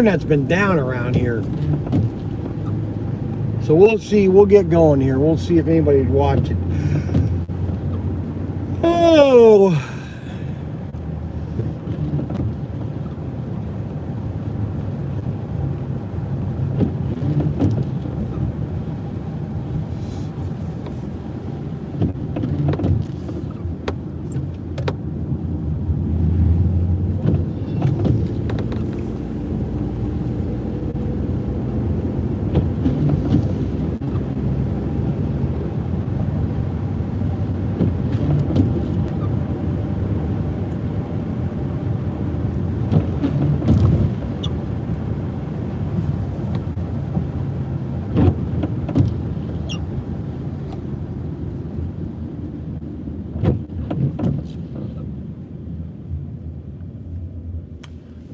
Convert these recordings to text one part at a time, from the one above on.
internet's been down around here. So we'll see. We'll get going here. We'll see if anybody's watching. Oh.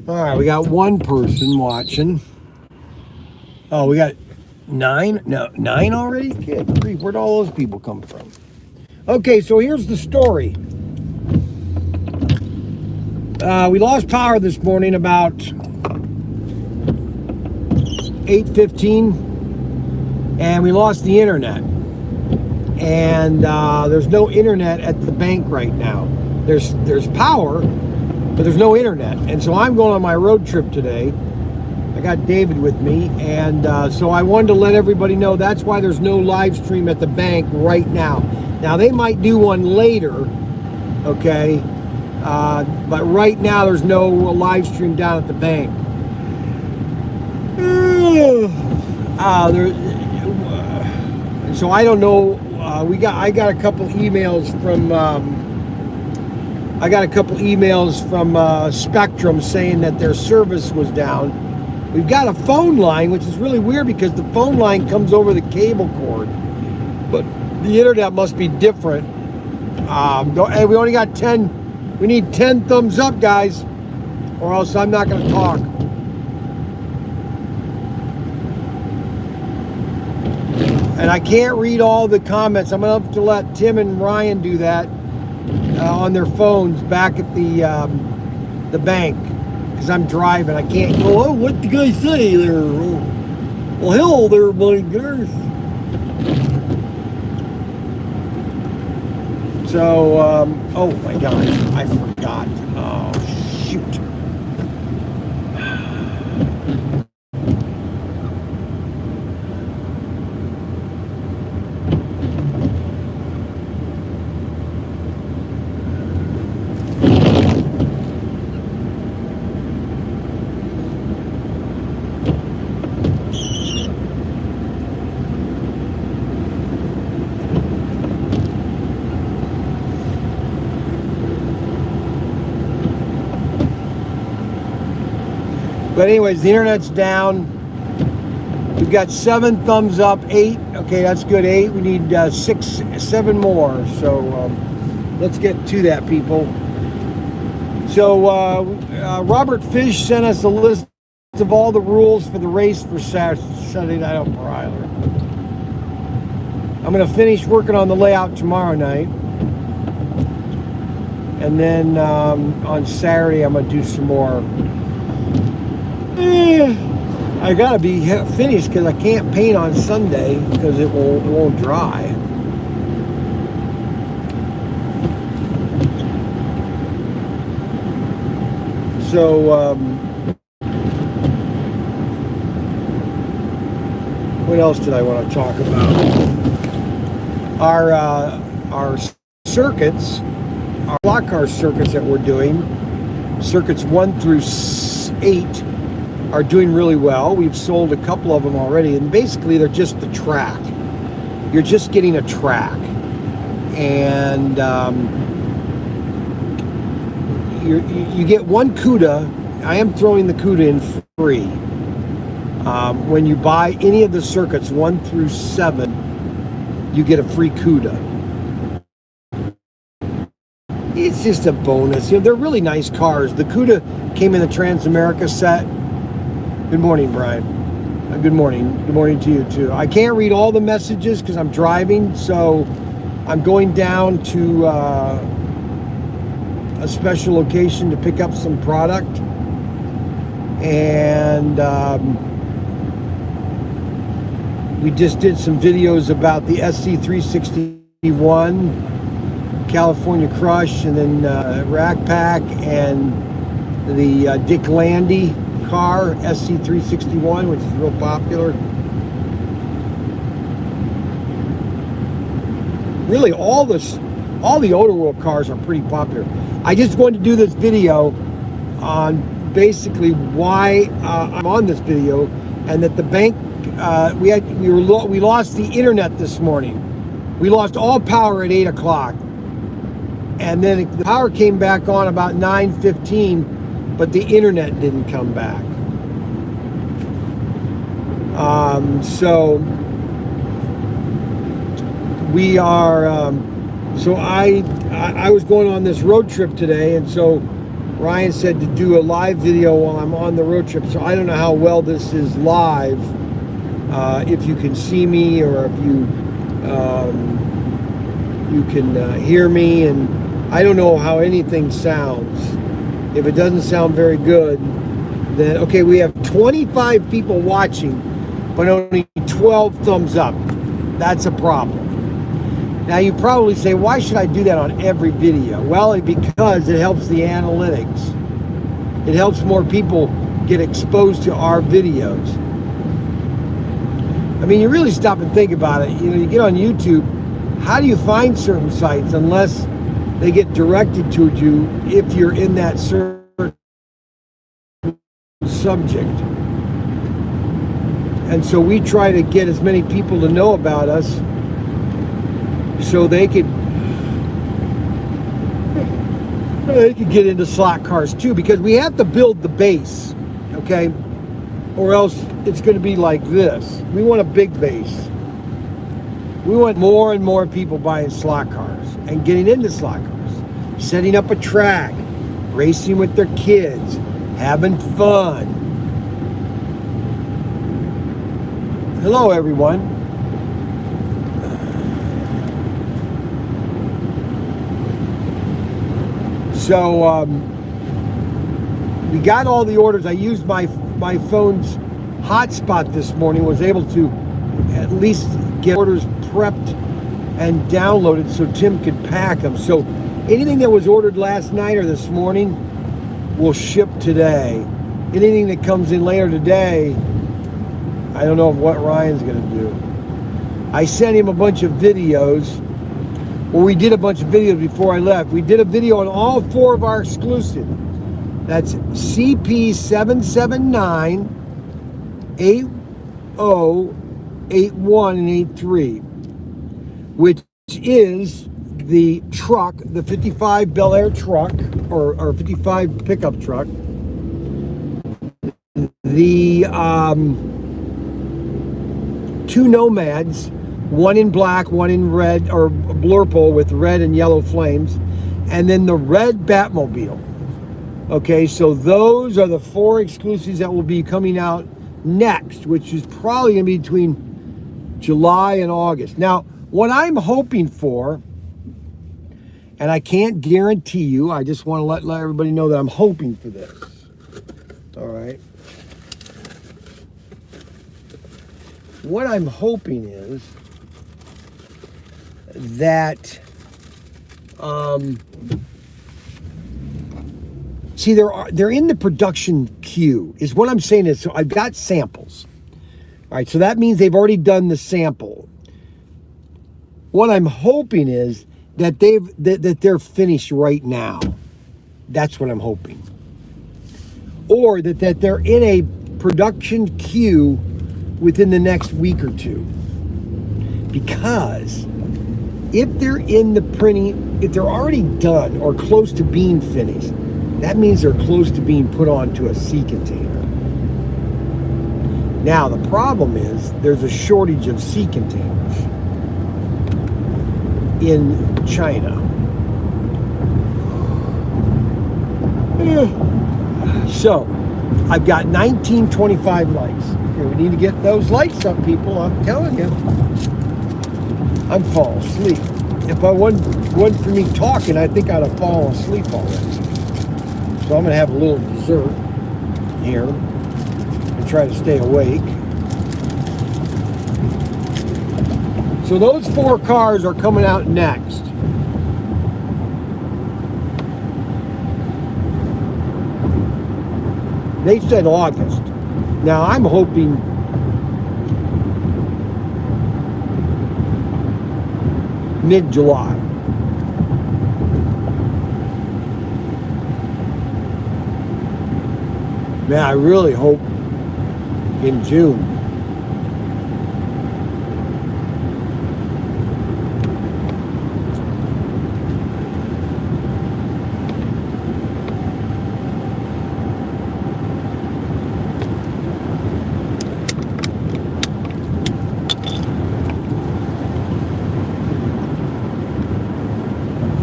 All right, we got one person watching. Oh, we got 9? No, 9 already? Good grief, where'd all those people come from? Okay, so here's the story. We lost power this morning about 8:15, and we lost the internet. And there's no internet at the bank right now. There's power, but there's no internet. And so I'm going on my road trip today. I got David with me, and so I wanted to let everybody know that's why there's no live stream at the bank right now. Now, they might do one later, okay? But right now there's no live stream down at the bank. So I don't know. I got a couple emails from Spectrum saying that their service was down. We've got a phone line, which is really weird because the phone line comes over the cable cord, but the internet must be different. Hey, we only got 10. We need 10 thumbs up, guys, or else I'm not going to talk. And I can't read all the comments. I'm going to have to let Tim and Ryan do that on their phones back at the bank, because I'm driving. I can't go, oh, what the guy say there? Well, hell there, my goodness. So, oh my God, I forgot. Oh, shoot. But anyways, the internet's down. We've got 7 thumbs up, 8. Okay, that's good, 8. We need 7 more. So let's get to that, people. So Robert Fish sent us a list of all the rules for the race for Saturday Night on Bryler. I'm going to finish working on the layout tomorrow night. And then on Saturday, I'm going to do some more. I gotta be finished because I can't paint on Sunday because it won't dry. So what else did I want to talk about? Our circuits, our block car circuits that we're doing, circuits 1 through 8. Are doing really well. We've sold a couple of them already, and basically they're just the track. You're just getting a track, and you get 1 CUDA. I am throwing the CUDA in free. When you buy any of the circuits 1 through 7, you get a free CUDA. It's just a bonus. You know, they're really nice cars. The CUDA came in the Transamerica set. Good morning, Brian. Good morning. Good morning to you, too. I can't read all the messages because I'm driving, so I'm going down to a special location to pick up some product. And we just did some videos about the SC361, California Crush, and then Rack Pack, and the Dick Landy car, SC361, which is real popular. Really, all the Outer World cars are pretty popular. I just wanted to do this video on basically why I'm on this video, and that the bank we lost the internet this morning. We lost all power at 8 o'clock, and then the power came back on about 9:15, but the internet didn't come back. So we are. So I was going on this road trip today, and so Ryan said to do a live video while I'm on the road trip. So I don't know how well this is live, if you can see me, or if you can hear me, and I don't know how anything sounds. If it doesn't sound very good, then okay, we have 25 people watching, but only 12 thumbs up. That's a problem. Now you probably say, why should I do that on every video? Well, because it helps the analytics. It helps more people get exposed to our videos. I mean, you really stop and think about it. You know, you get on YouTube, how do you find certain sites unless they get directed to you if you're in that certain subject? And so we try to get as many people to know about us so they could get into slot cars too, because we have to build the base, okay? Or else it's going to be like this. We want a big base. We want more and more people buying slot cars and getting into slot cars, setting up a track, racing with their kids, having fun. Hello, everyone. So we got all the orders. I used my phone's hotspot this morning, was able to at least get orders prepped and downloaded so Tim could pack them. So anything that was ordered last night or this morning will ship today. Anything that comes in later today, I don't know what Ryan's going to do. I sent him a bunch of videos. Well, we did a bunch of videos before I left. We did a video on all 4 of our exclusive. That's CP779, 80, 81, and 83, which is the truck, the 55 Bel Air truck, or 55 pickup truck. The 2 Nomads, one in black, one in red, or Blurple with red and yellow flames, and then the red Batmobile. Okay, so those are the 4 exclusives that will be coming out next, which is probably going to be between July and August. Now, what I'm hoping for, and I can't guarantee you, I just want to let everybody know that I'm hoping for this. All right. What I'm hoping is that see, they're in the production queue is what I'm saying. Is so I've got samples. All right, so that means they've already done the sample. What I'm hoping is that they're finished right now. That's what I'm hoping. Or that they're in a production queue within the next week or 2. Because if they're in the printing, if they're already done or close to being finished, that means they're close to being put onto a sea container. Now, the problem is there's a shortage of sea containers in China. So, I've got 1925 likes. Okay, we need to get those likes up, people. I'm telling you. I'm falling asleep. If I wasn't for me talking, I think I'd have fallen asleep already. So I'm going to have a little dessert. here and try to stay awake. So those 4 cars are coming out next. They said August. Now I'm hoping mid-July. Man, I really hope in June.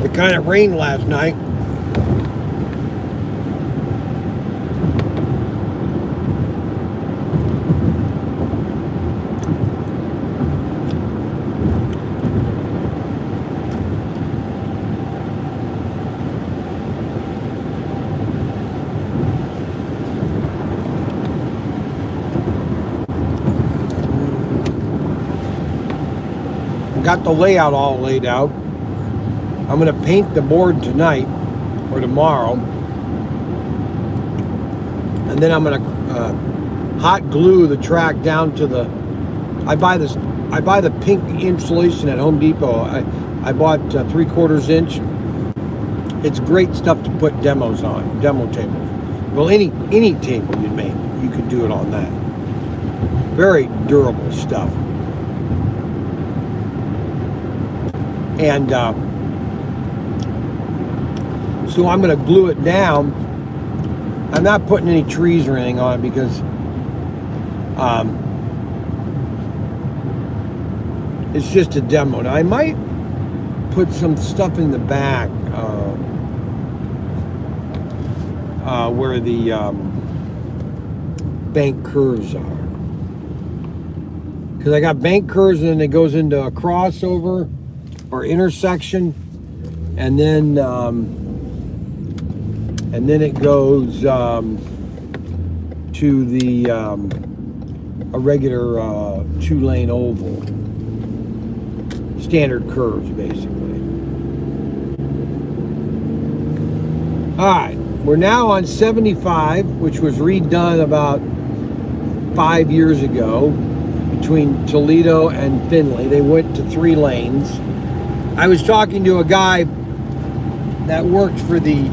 It kind of rained last night. Got the layout all laid out. I'm going to paint the board tonight or tomorrow, and then I'm going to hot glue the track down to the. I buy the pink insulation at Home Depot. I bought 3/4 inch. It's great stuff to put demo tables. Well, any table you make, you could do it on that. Very durable stuff. And so I'm going to glue it down. I'm not putting any trees or anything on it because it's just a demo. Now I might put some stuff in the back where the bank curves are. Because I got bank curves and it goes into a crossover or intersection, and then it goes to the a regular 2-lane oval, standard curves basically. All right, we're now on 75, which was redone about 5 years ago between Toledo and Findlay. They went to 3 lanes. I was talking to a guy that worked for the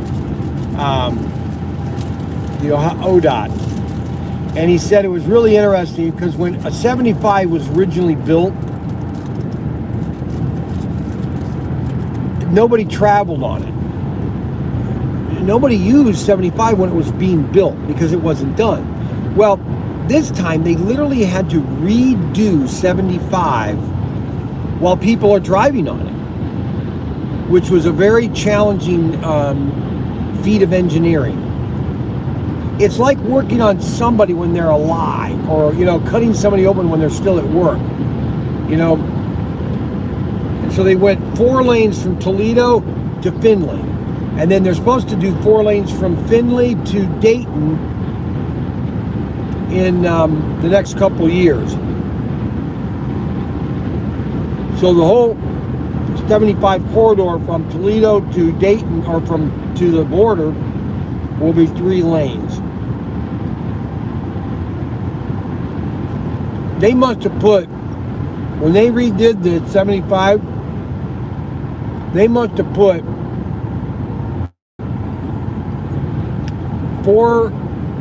ODOT, and he said it was really interesting because when a 75 was originally built, nobody traveled on it. Nobody used 75 when it was being built because it wasn't done. Well, this time they literally had to redo 75 while people are driving on it, which was a very challenging feat of engineering. It's like working on somebody when they're alive, or cutting somebody open when they're still at work. And so they went 4 lanes from Toledo to Findlay, and then they're supposed to do 4 lanes from Findlay to Dayton in the next couple years. So the whole 75 corridor from Toledo to Dayton, or to the border, will be 3 lanes. They must have put, when they redid the 75, they must have put 4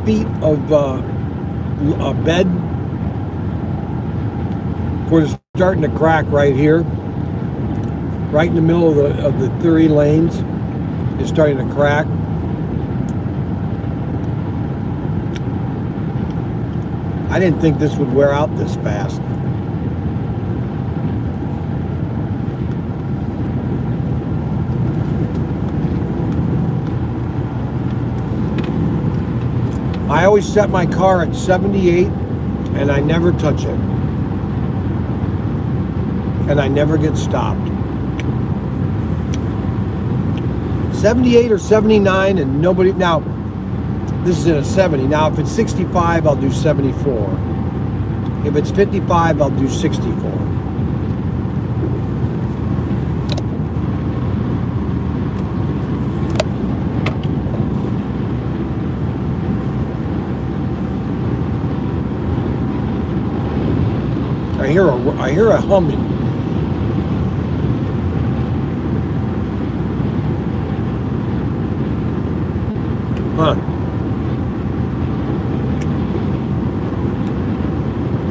feet of a bed, where it's starting to crack right here. Right in the middle of the 3 lanes, it's starting to crack. I didn't think this would wear out this fast. I always set my car at 78, and I never touch it. And I never get stopped. 78 or 79, and nobody. Now, This is in a 70. Now, if it's 65, I'll do 74. If it's 55, I'll do 64. I hear a humming. Huh.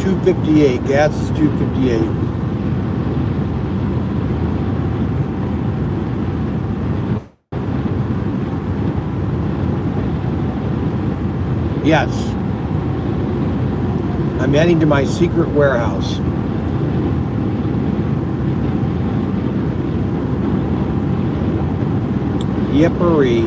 258. Gas is 258. Yes. I'm heading to my secret warehouse. Yippery.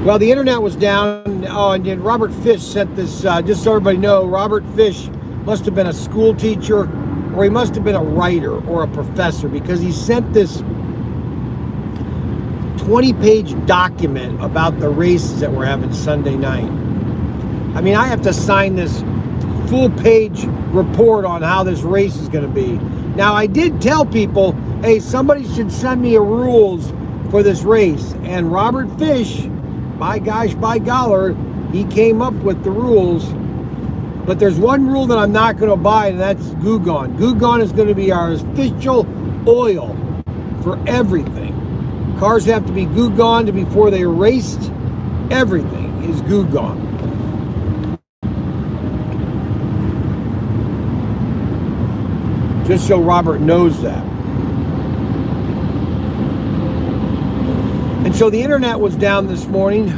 Well, the internet was down. Oh, and then Robert Fish sent this, just so everybody know, Robert Fish must have been a school teacher, or he must have been a writer or a professor, because he sent this 20-page document about the races that we're having Sunday night. I mean, I have to sign this full-page report on how this race is going to be. Now, I did tell people, hey, somebody should send me a rules for this race. And Robert Fish, by gosh, by golly, he came up with the rules. But there's one rule that I'm not going to abide, and that's Goo Gone. Goo Gone is going to be our official oil for everything. Cars have to be Goo Gone before they are raced. Everything is Goo Gone. Just so Robert knows that. And so the internet was down this morning,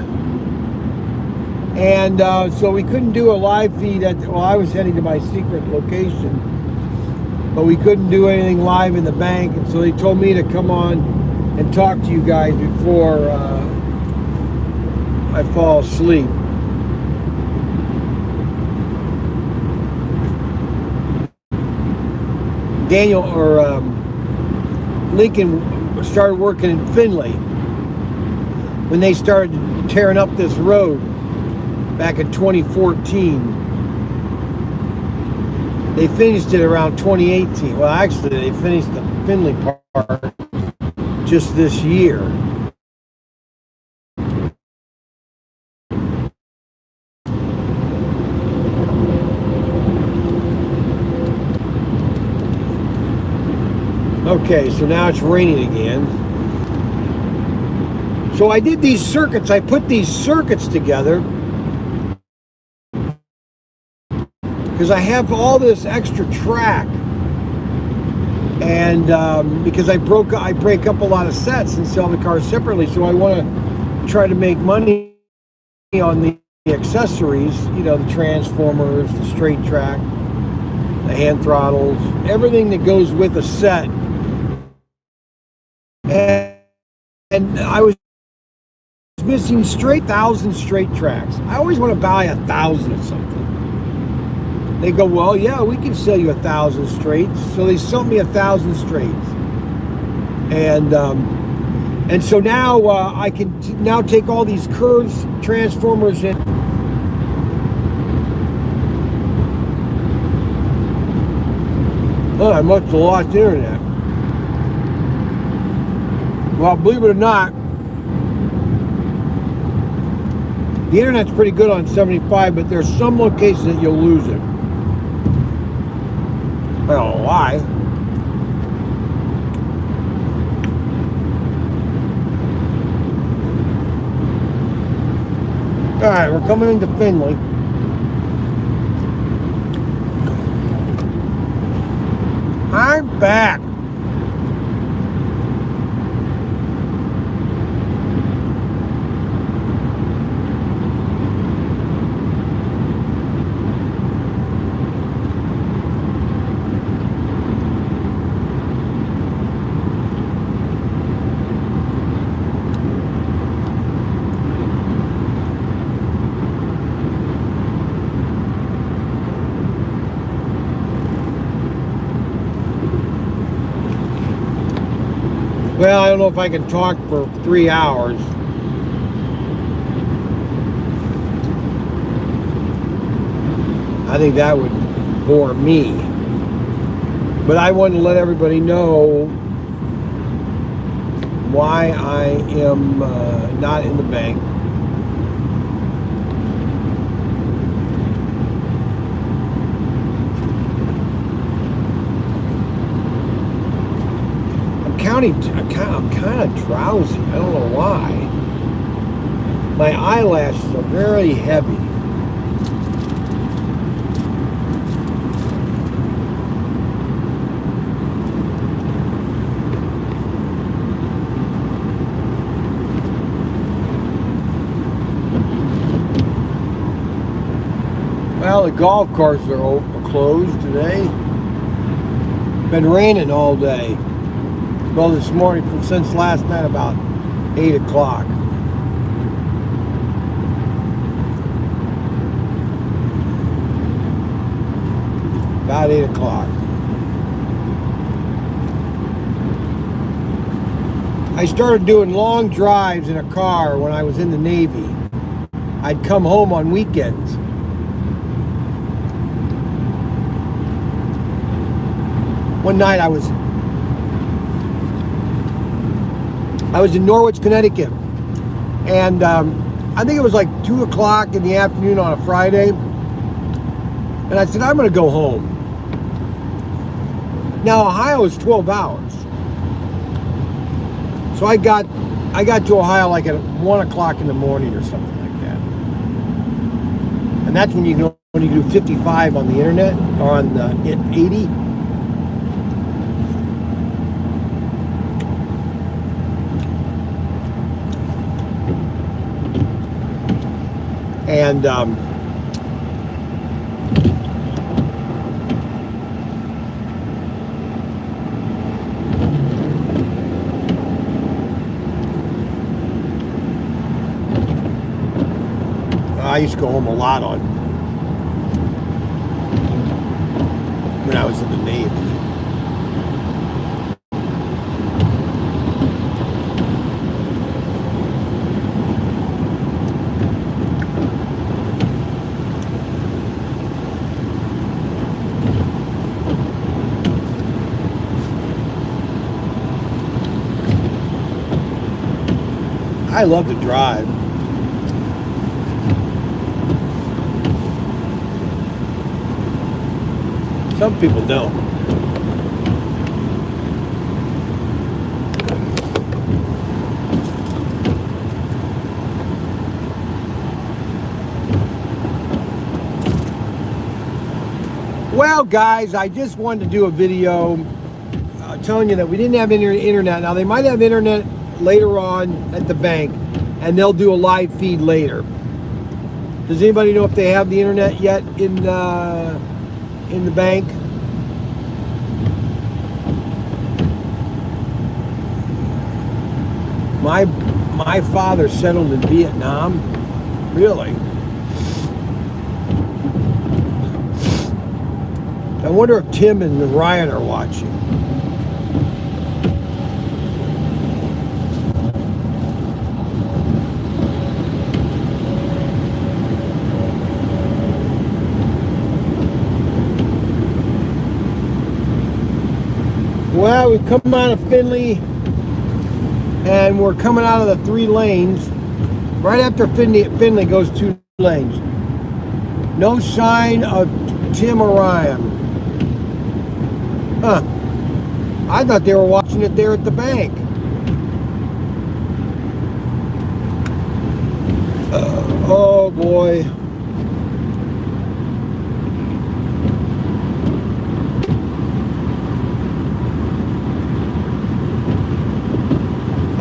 and so we couldn't do a live feed well, I was heading to my secret location, but we couldn't do anything live in the bank, and so they told me to come on and talk to you guys before I fall asleep. Daniel, or Lincoln, started working in Findlay when they started tearing up this road back in 2014. They finished it around 2018. Well, actually, they finished the Findlay part just this year. Okay, so now it's raining again. So I did these circuits. I put these circuits together because I have all this extra track, and because I break up a lot of sets and sell the cars separately. So I want to try to make money on the accessories. You know, the transformers, the straight track, the hand throttles, everything that goes with a set. And I was missing 1,000 straight tracks. I always want to buy 1,000 of something. They go, well, yeah, we can sell you 1,000 straights. So they sold me 1,000 straights, and so now I can now take all these curves, transformers, and I must have lost internet. Well, believe it or not, the internet's pretty good on 75, but there's some locations that you'll lose it. I don't know why. All right, we're coming into Findlay. I'm back. Well, I don't know if I can talk for 3 hours. I think that would bore me. But I wanted to let everybody know why I am not in the bank. I'm kind of drowsy. I don't know why. My eyelashes are very heavy. Well, the golf courses are closed today. Been raining all day. Well, this morning, since last night about 8 o'clock. About 8 o'clock. I started doing long drives in a car when I was in the Navy. I'd come home on weekends. One night I was in Norwich, Connecticut, and I think it was like 2 o'clock in the afternoon on a Friday, and I said, I'm going to go home. Now, Ohio is 12 hours, so I got to Ohio like at 1 o'clock in the morning or something like that, and that's when you do 55 on the internet, or on the 80. And I used to go home a lot when I was in the Navy. I love to drive. Some people don't. Well, guys, I just wanted to do a video telling you that we didn't have internet. Now, they might have internet later on at the bank, and they'll do a live feed later. Does anybody know if they have the internet yet in the bank? My father settled in Vietnam. Really? I wonder if Tim and Ryan are watching. Well, we've come out of Findlay, and we're coming out of the 3 lanes. Right after Findlay goes 2 lanes. No sign of Tim or Ryan. Huh. I thought they were watching it there at the bank. Oh boy.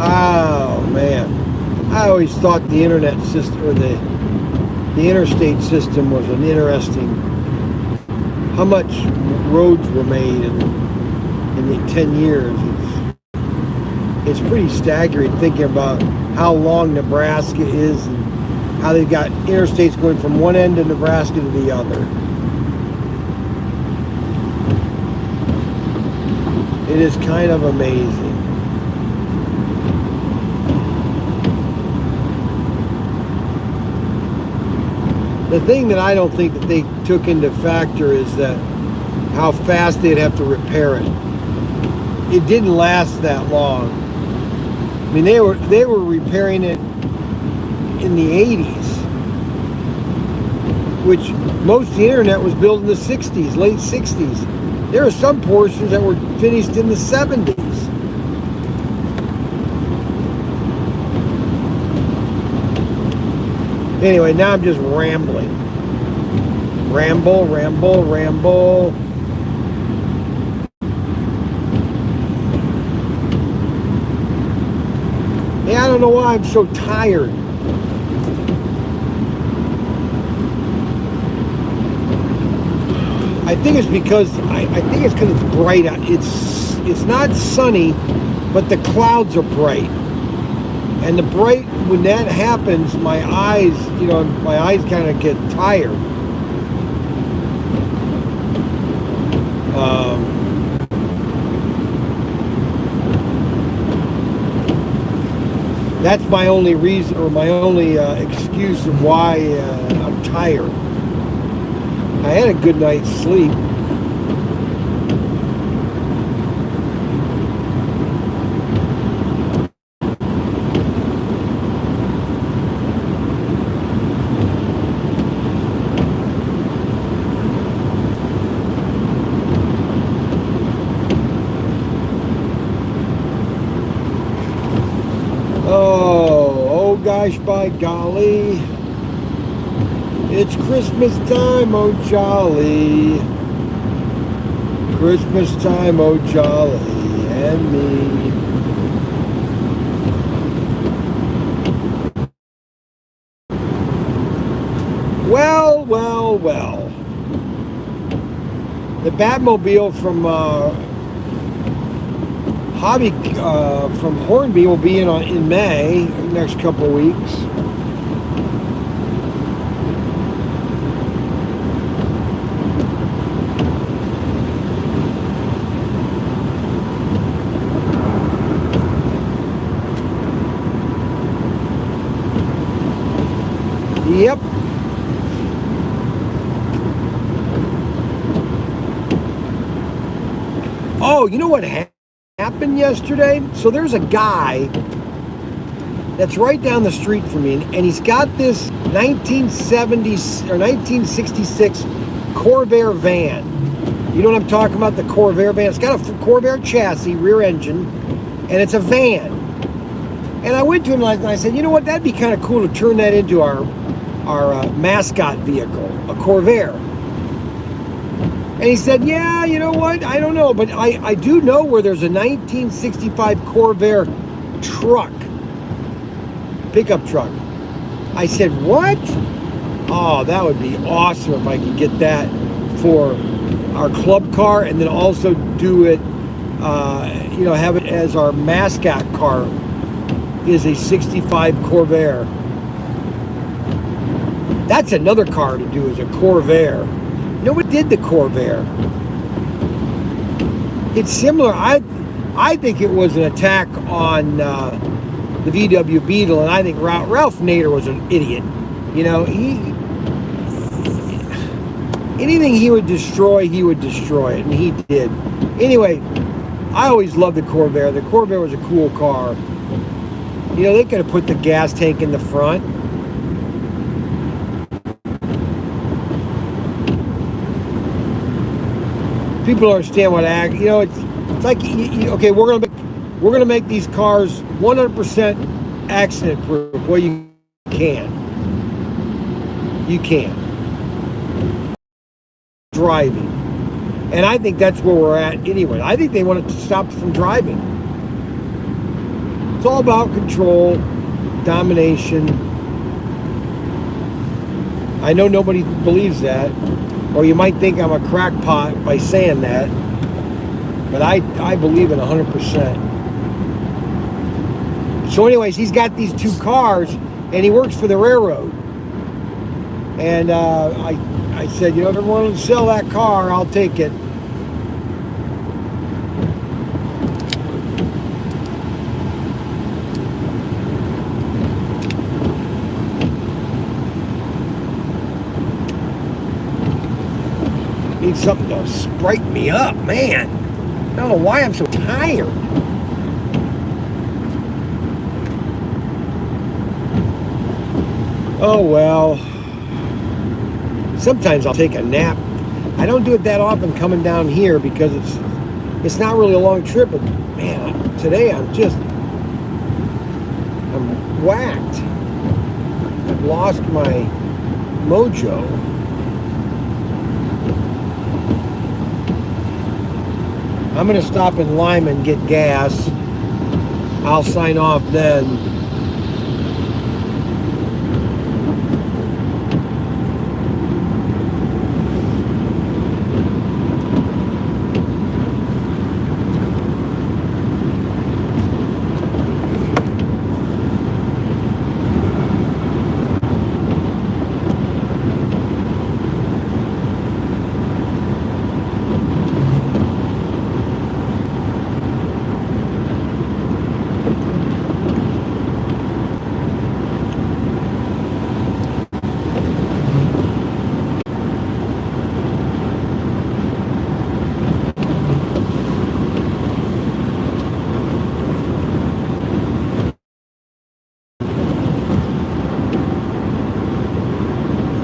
Oh man, I always thought the internet system, or the interstate system, was an interesting. How much roads were made in the 10 years? It's pretty staggering thinking about how long Nebraska is and how they've got interstates going from one end of Nebraska to the other. It is kind of amazing. The thing that I don't think that they took into factor is that how fast they'd have to repair it. It didn't last that long. I mean, they were repairing it in the 80s, which most of the internet was built in the 60s, late 60s. There are some portions that were finished in the 70s. Anyway, now I'm just rambling. Ramble. Yeah, I don't know why I'm so tired. I think it's because it's bright out. It's not sunny, but the clouds are bright. And when that happens, my eyes kind of get tired. That's my only reason, or my only excuse of why I'm tired. I had a good night's sleep. Oh gosh, by golly. It's Christmas time, oh jolly. Christmas time, oh jolly, and me. Well. The Batmobile from from Hornby will be in May, next couple of weeks. Yep. Oh, you know what happened yesterday? So there's a guy that's right down the street from me, and he's got this 1970 or 1966 Corvair van. You know what I'm talking about? The Corvair van. It's got a Corvair chassis, rear engine, and it's a van. And I went to him and I said, you know what? That'd be kind of cool to turn that into our mascot vehicle, a Corvair. And he said, yeah, you know what? I don't know, but I do know where there's a 1965 Corvair truck, pickup truck. I said, what? Oh, that would be awesome if I could get that for our club car, and then also do it, have it as our mascot car is a 65 Corvair. That's another car to do, is a Corvair. Nobody did the Corvair. It's similar. I think it was an attack on the VW Beetle, and I think Ralph Nader was an idiot. You know, anything he would destroy it, and he did. Anyway, I always loved the Corvair. The Corvair was a cool car. You know, they could have put the gas tank in the front. People don't understand what it's like. Okay, we're gonna make these cars 100% accident proof. Well, you can driving, and I think that's where we're at anyway. I think they want to stop us from driving. It's all about control, domination. I know nobody believes that. Or you might think I'm a crackpot by saying that, but I believe it 100%. So anyways, he's got these two cars, and he works for the railroad. And I said, you know, if everyone wants to sell that car, I'll take it. Need something to sprite me up, man. I don't know why I'm so tired. Oh well. Sometimes I'll take a nap. I don't do it that often coming down here because it's not really a long trip, but man, today I'm whacked. I've lost my mojo. I'm gonna stop in Lima and get gas. I'll sign off then.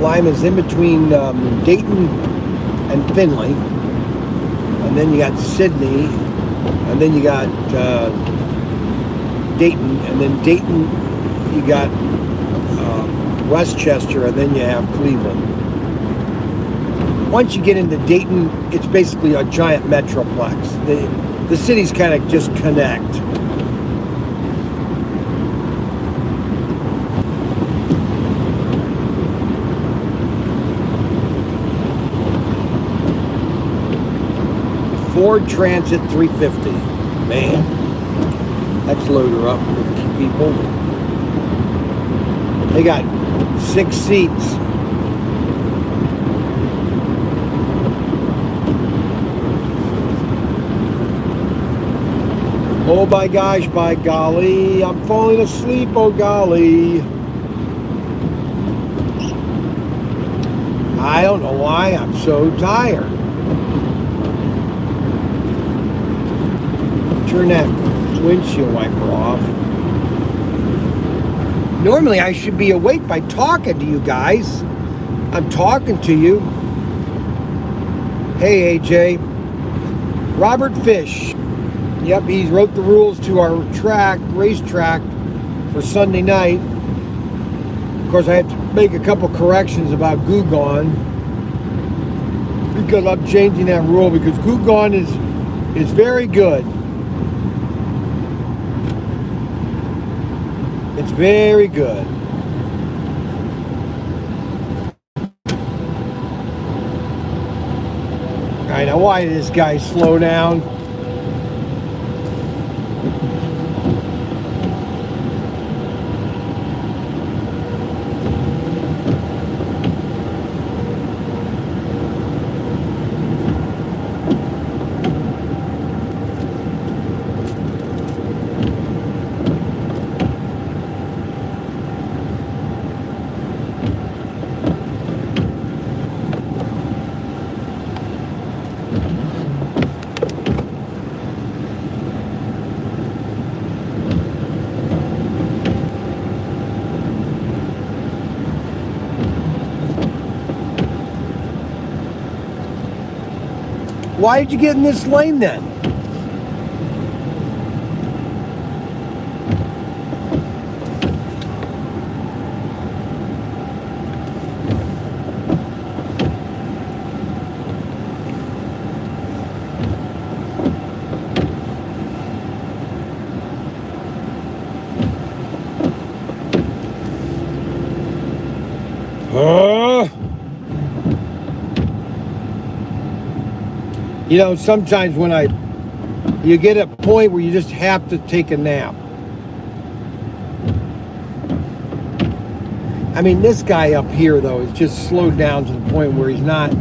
Lime is in between Dayton and Findlay, and then you got Sydney, and then you got Dayton, and then Dayton you got Westchester, and then you have Cleveland. Once you get into Dayton, it's basically a giant metroplex. The cities kind of just connect. Ford Transit 350. Man, let's load her up with people. They got 6 seats. Oh my gosh, by golly, I'm falling asleep, oh golly. I don't know why I'm so tired. Turn that windshield wiper off. Normally I should be awake by talking to you guys. I'm talking to you. Hey AJ. Robert Fish. Yep, he wrote the rules to our racetrack for Sunday night. Of course I had to make a couple corrections about Goo Gone, because I'm changing that rule because Goo Gone is very good. It's very good. Alright, now why did this guy slow down? Why did you get in this lane then? You know, sometimes when you get a point where you just have to take a nap. I mean, this guy up here, though, is just slowed down to the point where he's not.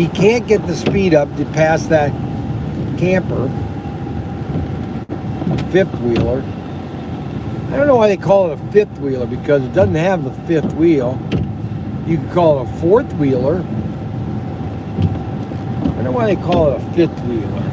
He can't get the speed up to pass that camper, fifth wheeler. I don't know why they call it a fifth wheeler, because it doesn't have the fifth wheel. You could call it a fourth wheeler. I don't know why they call it a fifth wheeler.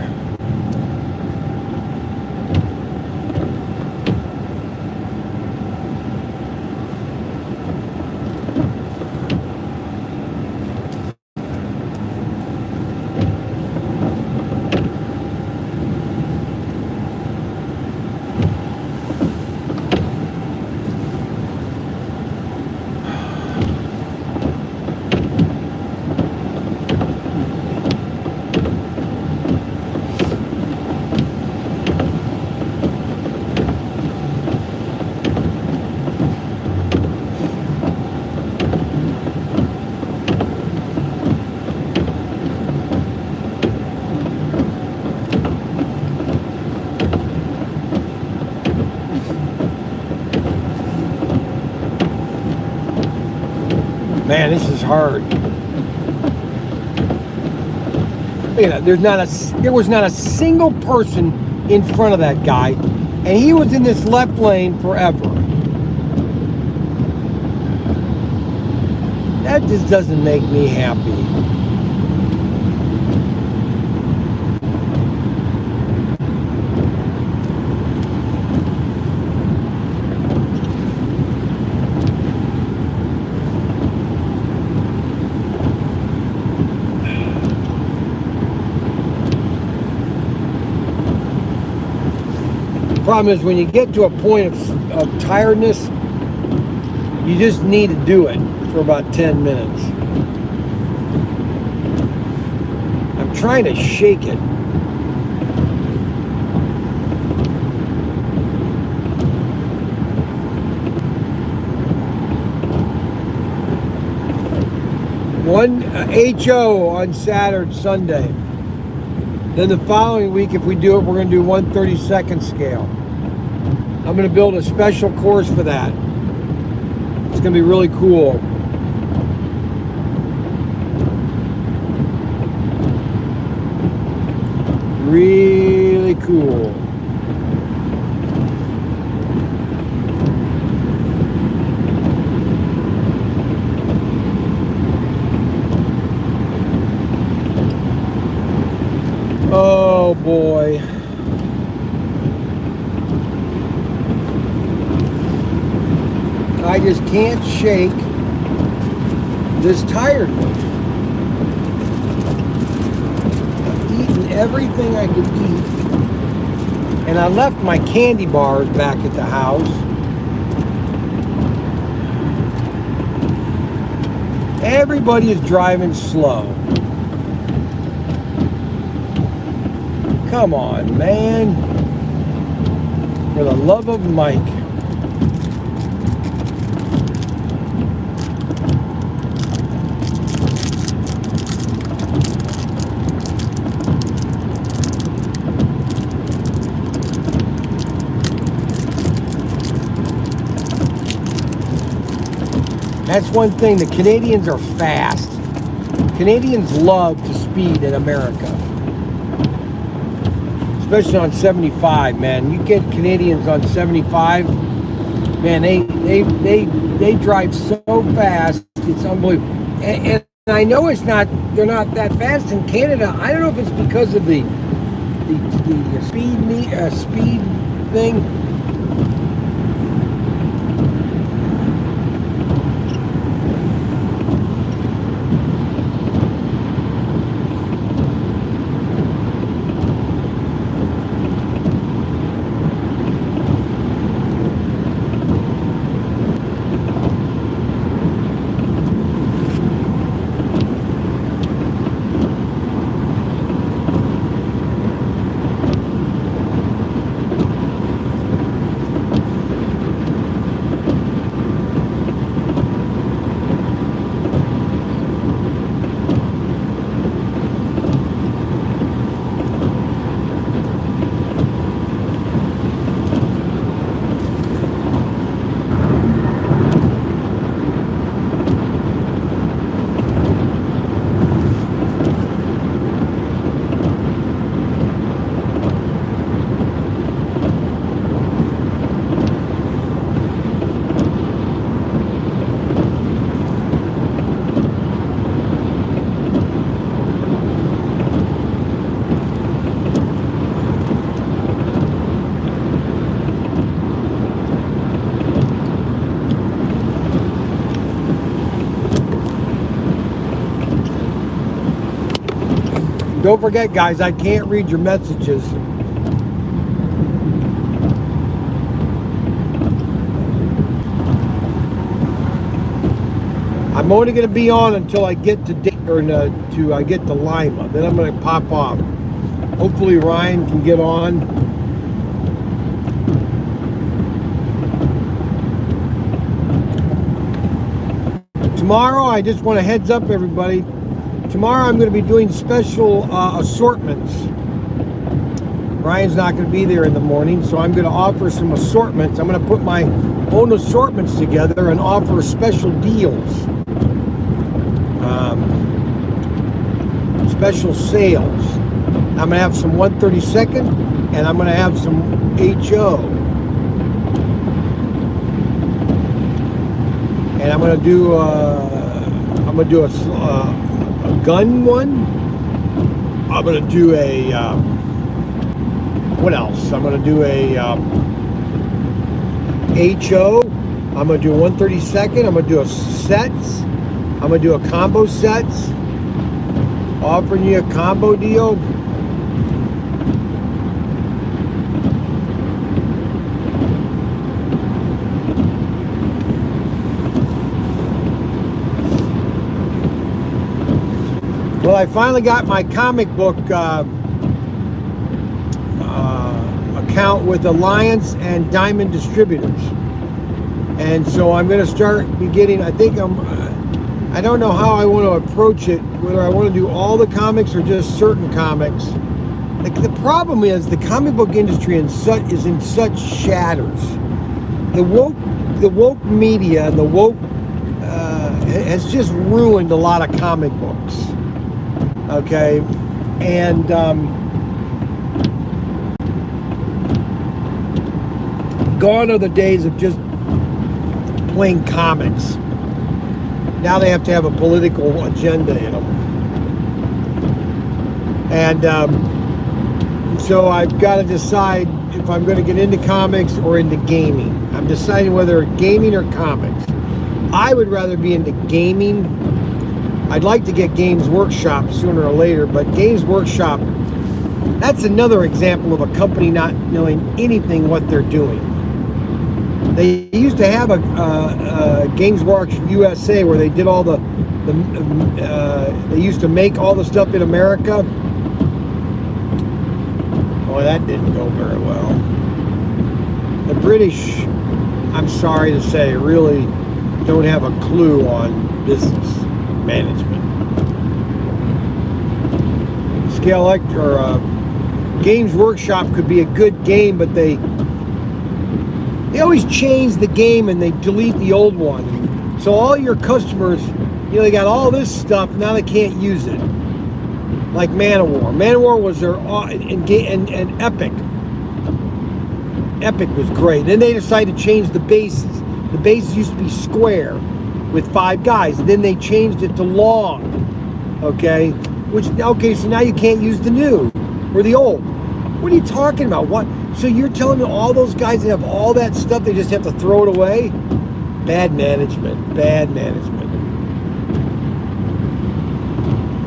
Man, this is hard. Look at that. There was not a single person in front of that guy, and he was in this left lane forever. That just doesn't make me happy. Problem is, when you get to a point of tiredness, you just need to do it for about 10 minutes. I'm trying to shake it. One HO on Saturday, Sunday. Then the following week, if we do it, we're going to do 1/32 scale. I'm going to build a special course for that. It's going to be really cool. Really cool. Oh boy. I just can't shake this tiredness. I've eaten everything I could eat, and I left my candy bars back at the house. Everybody is driving slow. Come on, man. For the love of Mike. That's one thing, the Canadians are fast. Canadians love to speed in America. Especially on 75, man. You get Canadians on 75, man, they drive so fast, it's unbelievable. And I know they're not that fast in Canada. I don't know if it's because of the speed thing. Don't forget, guys, I can't read your messages. I'm only going to be on until I get to I get to Lima. Then I'm going to pop off. Hopefully Ryan can get on. Tomorrow, I just want to heads up everybody. Tomorrow I'm going to be doing special assortments. Ryan's not going to be there in the morning, so I'm going to offer some assortments. I'm going to put my own assortments together and offer special deals. Special sales. I'm going to have some 132nd and I'm going to have some HO. And I'm going to do a gun one. I'm going to do a what else? I'm going to do a HO. I'm going to do a 132nd. I'm going to do a sets. I'm going to do a combo sets. Offering you a combo deal. Well, I finally got my comic book account with Alliance and Diamond Distributors. And so I'm going to start beginning, I don't know how I want to approach it, whether I want to do all the comics or just certain comics. The problem is the comic book industry is in such shatters. The woke media and the woke has just ruined a lot of comic books. Okay, and gone are the days of just plain comics. Now they have to have a political agenda in them. And so I've got to decide if I'm going to get into comics or into gaming. I'm deciding whether gaming or comics. I would rather be into gaming. I'd like to get Games Workshop sooner or later, but Games Workshop, that's another example of a company not knowing anything what they're doing. They used to have a Games Workshop USA where they did all they used to make all the stuff in America. Boy, that didn't go very well. The British, I'm sorry to say, really don't have a clue on business management. Games Workshop could be a good game, but they always change the game and they delete the old one. So all your customers, they got all this stuff, now they can't use it. Like Man of War. Man of War was their, and Epic. Epic was great. Then they decided to change the bases. The bases used to be square with 5 guys. And then they changed it to long. Okay? So now you can't use the new or the old. What are you talking about? What? So you're telling me all those guys that have all that stuff, they just have to throw it away? Bad management. Bad management.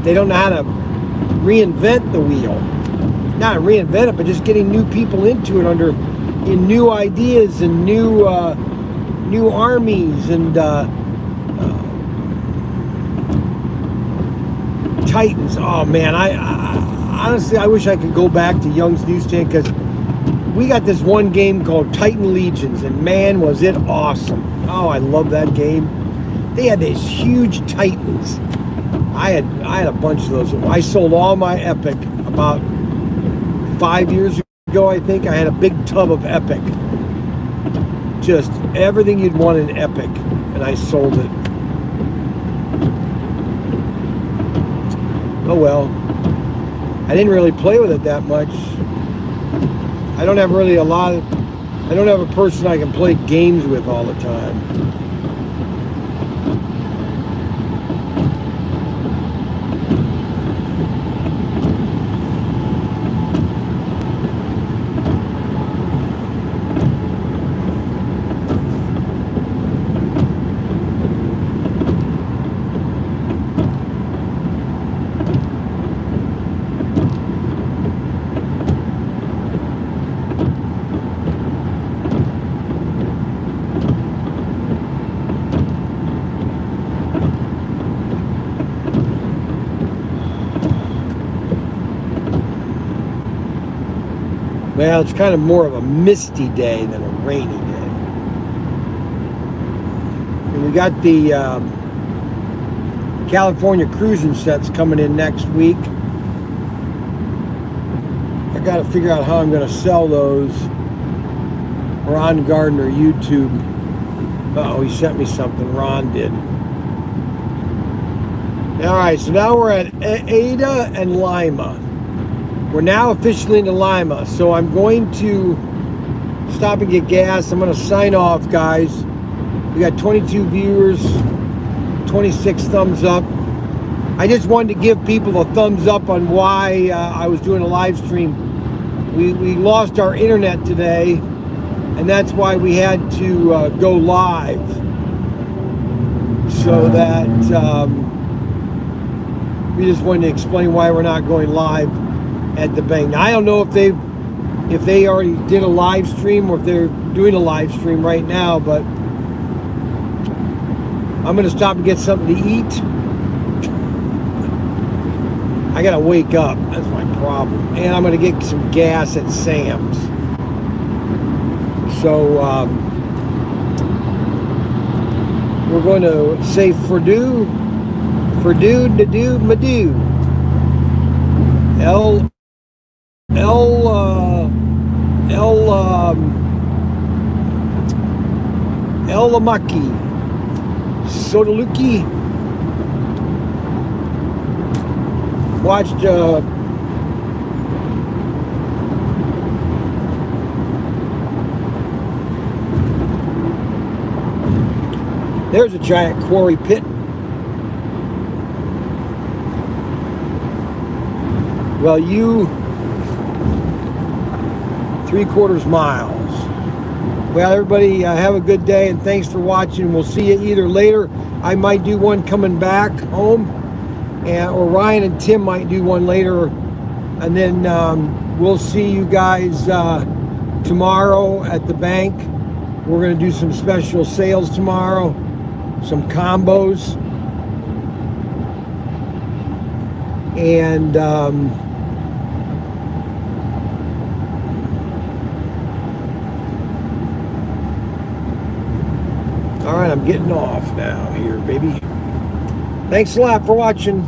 They don't know how to reinvent the wheel. Not reinvent it, but just getting new people into it in new ideas and new armies and Titans. Oh man, I honestly wish I could go back to Young's Newsstand, because we got this one game called Titan Legions, and man, was it awesome. Oh, I love that game. They had these huge Titans. I had a bunch of those. I sold all my Epic about 5 years ago, I think. I had a big tub of Epic. Just everything you'd want in Epic, and I sold it. Oh well. I didn't really play with it that much. I don't have a person I can play games with all the time. Well, it's kind of more of a misty day than a rainy day. And we got the California cruising sets coming in next week. I got to figure out how I'm going to sell those. Ron Gardner, YouTube. Uh-oh, he sent me something. Ron did. All right, so now we're at Ada and Lima. We're now officially into Lima, so I'm going to stop and get gas. I'm going to sign off, guys. We got 22 viewers, 26 thumbs up. I just wanted to give people a thumbs up on why I was doing a live stream. We lost our internet today, and that's why we had to go live. So that we just wanted to explain why we're not going live at the bank. Now, I don't know if they already did a live stream or if they're doing a live stream right now, but I'm going to stop and get something to eat. I got to wake up. That's my problem. And I'm going to get some gas at Sam's. So we're going to say Ferdoo, Nadoo, Madoo. El Lamaki, Sodaluki. Watched there's a giant quarry pit. Well, you 3/4 miles. Well, everybody, have a good day, and thanks for watching. We'll see you either later. I might do one coming back home, or Ryan and Tim might do one later, and then we'll see you guys tomorrow at the bank. We're going to do some special sales tomorrow, some combos, and all right, I'm getting off now here, baby. Thanks a lot for watching.